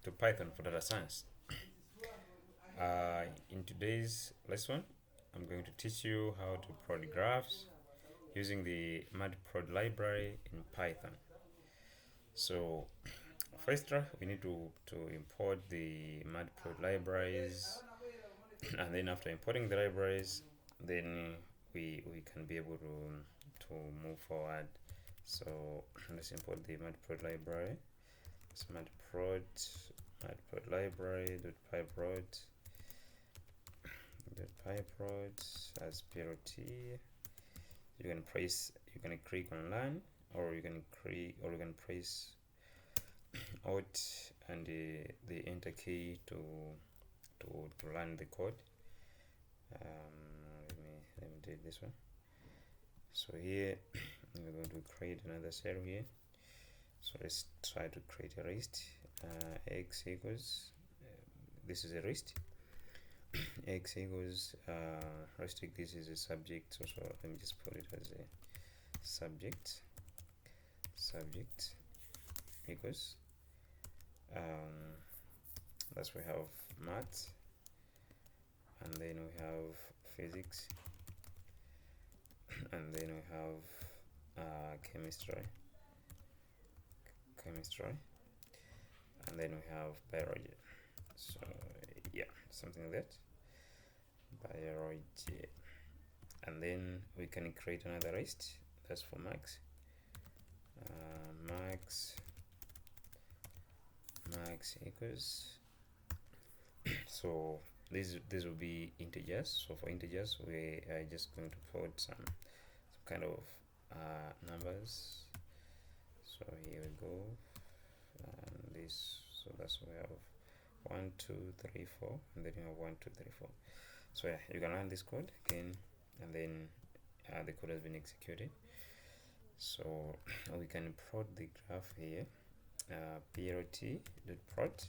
to Python for data science. In today's lesson, I'm going to teach you how to plot graphs using the Matplotlib library in Python. So first, we need to import the Matplotlib libraries, and then after importing the libraries, then we can be able to move forward. So let's import the Matplotlib library. It's matplot library.pyplot as PLT. You can click on learn, or you can press Alt and the enter key to learn the code. Let me do this one. So here we're going to create another cell here. So let's try to create a list. X equals this is a list. X equals let's take this as a subject. So let me just put it as a subject equals that's we have math, and then we have physics, and then we have chemistry, and then we have biology. So yeah, something like that, biology. And then we can create another list. That's for max. Max equals so this will be integers. So for integers, we are just going to put some kind of numbers. So here we go, and this, so that's we have 1 2 3 4, and then you have 1 2 3 4. So yeah, you can run this code again, and then the code has been executed. So we can plot the graph here, plt.plot,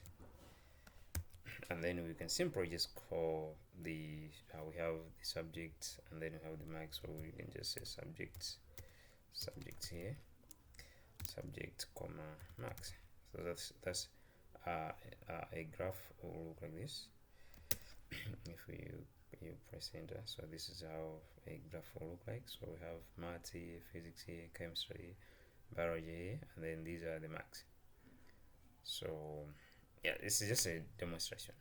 and then we can simply just call the we have the subject, and then we have the max, so we can just say subject here, subject comma max. So that's a graph will look like this if you press enter. So this is how a graph will look like. So we have math here, physics here, chemistry, biology here, and then these are the max. So yeah, this is just a demonstration.